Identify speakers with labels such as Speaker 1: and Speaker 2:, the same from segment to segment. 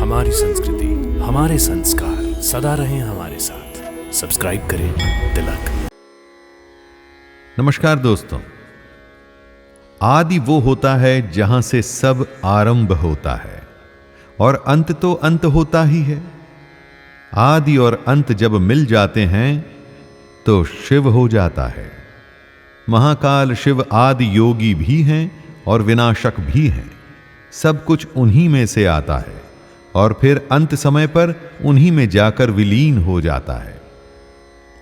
Speaker 1: हमारी संस्कृति, हमारे संस्कार सदा रहें हमारे साथ। सब्सक्राइब करें तिलक।
Speaker 2: नमस्कार दोस्तों। आदि वो होता है जहां से सब आरंभ होता है और अंत तो अंत होता ही है। आदि और अंत जब मिल जाते हैं तो शिव हो जाता है। महाकाल शिव आदि योगी भी हैं और विनाशक भी हैं। सब कुछ उन्हीं में से आता है और फिर अंत समय पर उन्हीं में जाकर विलीन हो जाता है।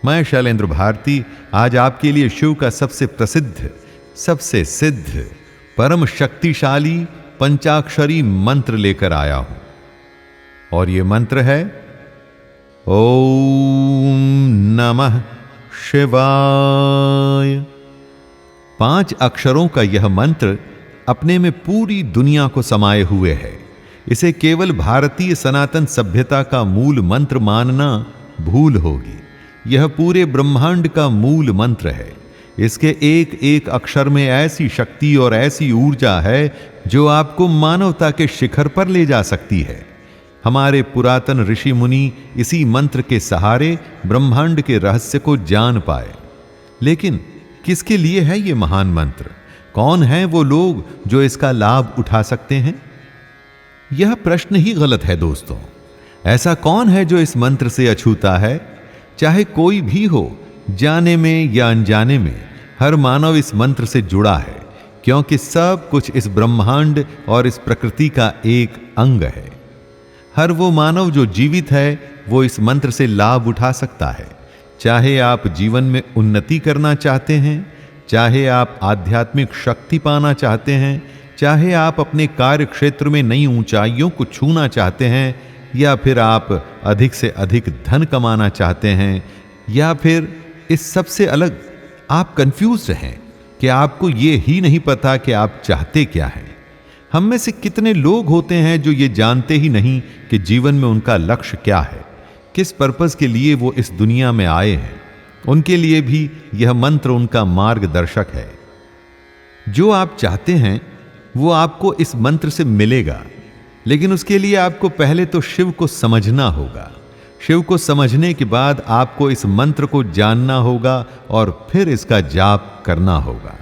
Speaker 2: मैं शैलेंद्र भारती आज आपके लिए शिव का सबसे प्रसिद्ध, सबसे सिद्ध, परम शक्तिशाली पंचाक्षरी मंत्र लेकर आया हूं। और यह मंत्र है ओम नमः शिवाय। 5 अक्षरों का यह मंत्र अपने में पूरी दुनिया को समाये हुए है। इसे केवल भारतीय सनातन सभ्यता का मूल मंत्र मानना भूल होगी। यह पूरे ब्रह्मांड का मूल मंत्र है। इसके एक एक अक्षर में ऐसी शक्ति और ऐसी ऊर्जा है जो आपको मानवता के शिखर पर ले जा सकती है। हमारे पुरातन ऋषि मुनि इसी मंत्र के सहारे ब्रह्मांड के रहस्य को जान पाए। लेकिन किसके लिए है यह महान मंत्र? कौन हैं वो लोग जो इसका लाभ उठा सकते हैं? यह प्रश्न ही गलत है दोस्तों। ऐसा कौन है जो इस मंत्र से अछूता है? चाहे कोई भी हो, जाने में या अनजाने में, हर मानव इस मंत्र से जुड़ा है, क्योंकि सब कुछ इस ब्रह्मांड और इस प्रकृति का एक अंग है। हर वो मानव जो जीवित है वो इस मंत्र से लाभ उठा सकता है। चाहे आप जीवन में उन्नति करना चाहते हैं, चाहे आप आध्यात्मिक शक्ति पाना चाहते हैं, चाहे आप अपने कार्य क्षेत्र में नई ऊंचाइयों को छूना चाहते हैं, या फिर आप अधिक से अधिक धन कमाना चाहते हैं, या फिर इस सबसे अलग आप कंफ्यूज हैं कि आपको ये ही नहीं पता कि आप चाहते क्या हैं। हम में से कितने लोग होते हैं जो ये जानते ही नहीं कि जीवन में उनका लक्ष्य क्या है, किस पर्पस के लिए वो इस दुनिया में आए हैं। उनके लिए भी यह मंत्र उनका मार्गदर्शक है। जो आप चाहते हैं वो आपको इस मंत्र से मिलेगा, लेकिन उसके लिए आपको पहले तो शिव को समझना होगा। शिव को समझने के बाद आपको इस मंत्र को जानना होगा और फिर इसका जाप करना होगा।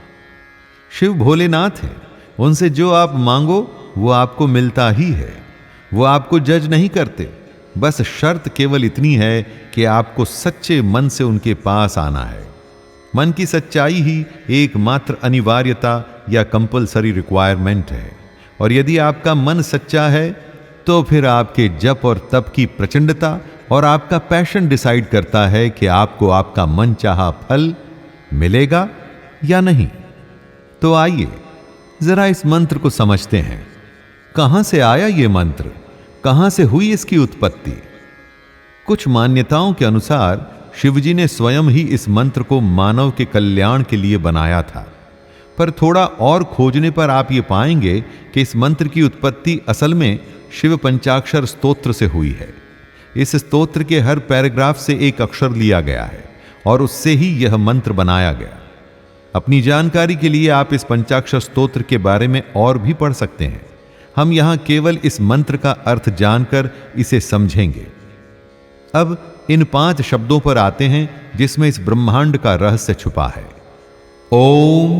Speaker 2: शिव भोलेनाथ हैं। उनसे जो आप मांगो वो आपको मिलता ही है। वो आपको जज नहीं करते। बस शर्त केवल इतनी है कि आपको सच्चे मन से उनके पास आना है। मन की सच्चाई ही एकमात्र अनिवार्यता या कंपलसरी रिक्वायरमेंट है। और यदि आपका मन सच्चा है तो फिर आपके जप और तप की प्रचंडता और आपका पैशन डिसाइड करता है कि आपको आपका मनचाहा फल मिलेगा या नहीं। तो आइए जरा इस मंत्र को समझते हैं। कहां से आया यह मंत्र? कहां से हुई इसकी उत्पत्ति? कुछ मान्यताओं के अनुसार शिवजी ने स्वयं ही इस मंत्र को मानव के कल्याण के लिए बनाया था। पर थोड़ा और खोजने पर आप ये पाएंगे कि इस मंत्र की उत्पत्ति असल में शिव पंचाक्षर स्तोत्र से हुई है। इस स्तोत्र के हर पैराग्राफ से एक अक्षर लिया गया है और उससे ही यह मंत्र बनाया गया। अपनी जानकारी के लिए आप इस पंचाक्षर स्तोत्र के बारे में और भी पढ़ सकते हैं। हम यहां केवल इस मंत्र का अर्थ जानकर इसे समझेंगे। अब इन 5 शब्दों पर आते हैं जिसमें इस ब्रह्मांड का रहस्य छुपा है। ओम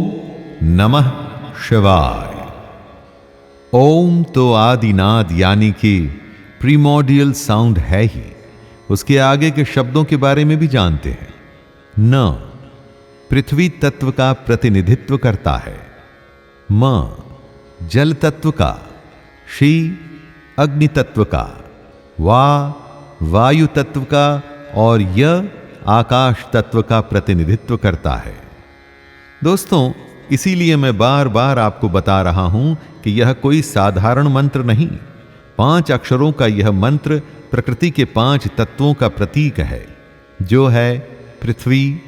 Speaker 2: नमः शिवाय। ओम तो आदिनाद यानी कि प्रीमोडियल साउंड है ही। उसके आगे के शब्दों के बारे में भी जानते हैं। न पृथ्वी तत्व का प्रतिनिधित्व करता है। म जल तत्व का। शी अग्नि तत्व का। वा वायु तत्व का। और यह आकाश तत्व का प्रतिनिधित्व करता है। दोस्तों, इसीलिए मैं बार बार आपको बता रहा हूं कि यह कोई साधारण मंत्र नहीं। 5 अक्षरों का यह मंत्र प्रकृति के 5 तत्वों का प्रतीक है, जो है पृथ्वी,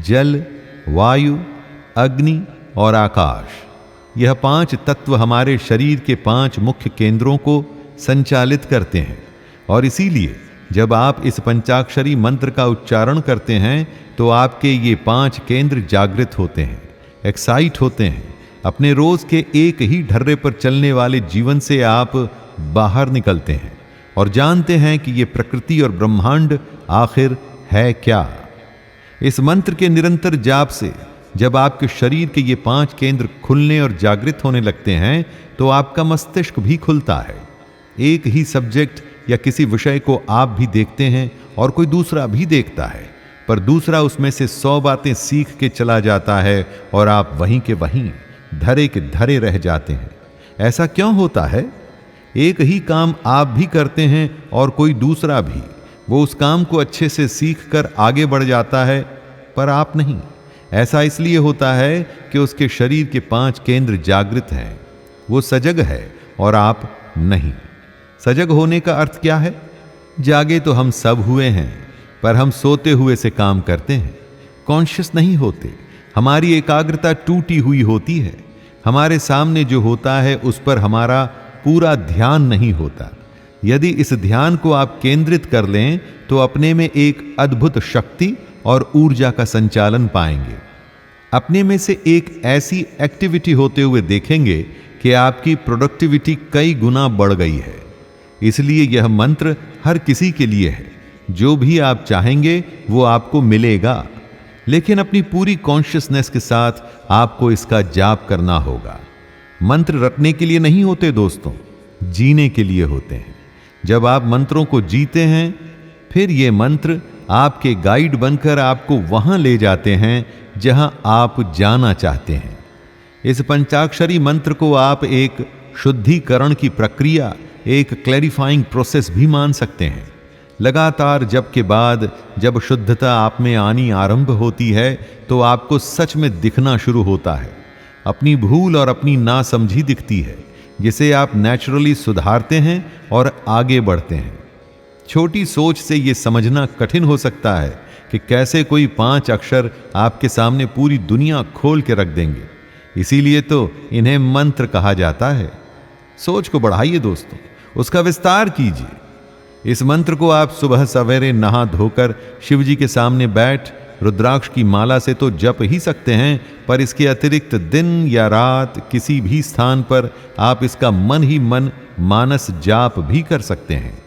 Speaker 2: जल, वायु, अग्नि और आकाश। यह 5 तत्व हमारे शरीर के 5 मुख्य केंद्रों को संचालित करते हैं। और इसीलिए जब आप इस पंचाक्षरी मंत्र का उच्चारण करते हैं तो आपके ये 5 केंद्र जागृत होते हैं, एक्साइट होते हैं। अपने रोज के एक ही ढर्रे पर चलने वाले जीवन से आप बाहर निकलते हैं और जानते हैं कि ये प्रकृति और ब्रह्मांड आखिर है क्या। इस मंत्र के निरंतर जाप से जब आपके शरीर के ये 5 केंद्र खुलने और जागृत होने लगते हैं तो आपका मस्तिष्क भी खुलता है। एक ही सब्जेक्ट या किसी विषय को आप भी देखते हैं और कोई दूसरा भी देखता है, पर दूसरा उसमें से 100 बातें सीख के चला जाता है और आप वहीं के वहीं धरे के धरे रह जाते हैं। ऐसा क्यों होता है? एक ही काम आप भी करते हैं और कोई दूसरा भी, वो उस काम को अच्छे से सीख कर आगे बढ़ जाता है, पर आप नहीं। ऐसा इसलिए होता है कि उसके शरीर के 5 केंद्र जागृत हैं, वो सजग है और आप नहीं। सजग होने का अर्थ क्या है? जागे तो हम सब हुए हैं, पर हम सोते हुए से काम करते हैं, कॉन्शियस नहीं होते। हमारी एकाग्रता टूटी हुई होती है। हमारे सामने जो होता है उस पर हमारा पूरा ध्यान नहीं होता। यदि इस ध्यान को आप केंद्रित कर लें तो अपने में एक अद्भुत शक्ति और ऊर्जा का संचालन पाएंगे। अपने में से एक ऐसी एक्टिविटी होते हुए देखेंगे कि आपकी प्रोडक्टिविटी कई गुना बढ़ गई है। इसलिए यह मंत्र हर किसी के लिए है। जो भी आप चाहेंगे वो आपको मिलेगा, लेकिन अपनी पूरी कॉन्शियसनेस के साथ आपको इसका जाप करना होगा। मंत्र रटने के लिए नहीं होते दोस्तों, जीने के लिए होते हैं। जब आप मंत्रों को जीते हैं, फिर ये मंत्र आपके गाइड बनकर आपको वहां ले जाते हैं जहां आप जाना चाहते हैं। इस पंचाक्षरी मंत्र को आप एक शुद्धिकरण की प्रक्रिया, एक क्लैरिफाइंग प्रोसेस भी मान सकते हैं। लगातार जप के बाद जब शुद्धता आप में आनी आरंभ होती है तो आपको सच में दिखना शुरू होता है। अपनी भूल और अपनी नासमझी दिखती है, जिसे आप नेचुरली सुधारते हैं और आगे बढ़ते हैं। छोटी सोच से यह समझना कठिन हो सकता है कि कैसे कोई 5 अक्षर आपके सामने पूरी दुनिया खोल के रख देंगे। इसीलिए तो इन्हें मंत्र कहा जाता है। सोच को बढ़ाइए दोस्तों, उसका विस्तार कीजिए। इस मंत्र को आप सुबह सवेरे नहा धोकर शिव जी के सामने बैठ रुद्राक्ष की माला से तो जप ही सकते हैं, पर इसके अतिरिक्त दिन या रात किसी भी स्थान पर आप इसका मन ही मन मानस जाप भी कर सकते हैं।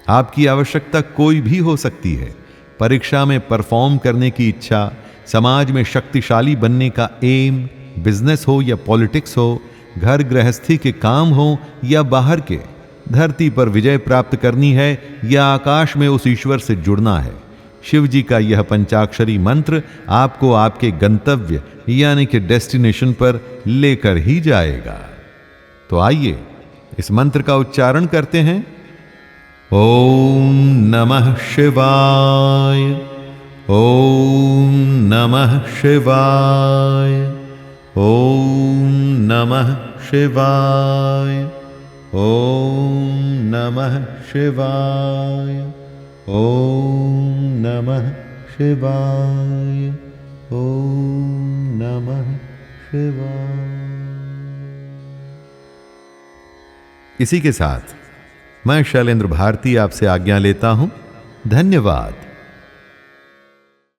Speaker 2: आपकी आवश्यकता कोई भी हो सकती है। परीक्षा में परफॉर्म करने की इच्छा, समाज में शक्तिशाली बनने का एम, बिजनेस हो या पॉलिटिक्स हो, घर गृहस्थी के काम हो या बाहर के, धरती पर विजय प्राप्त करनी है या आकाश में उस ईश्वर से जुड़ना है। शिव जी का यह पंचाक्षरी मंत्र आपको आपके गंतव्य यानी कि डेस्टिनेशन पर लेकर ही जाएगा। तो आइए इस मंत्र का उच्चारण करते हैं। ओम नमः शिवाय, ओम नमः शिवाय, ओम नमः शिवाय, ओम नमः शिवाय, ओम नमः शिवाय, ओम नमः शिवाय। इसी के साथ मैं शैलेंद्र भारती आपसे आज्ञा लेता हूं। धन्यवाद।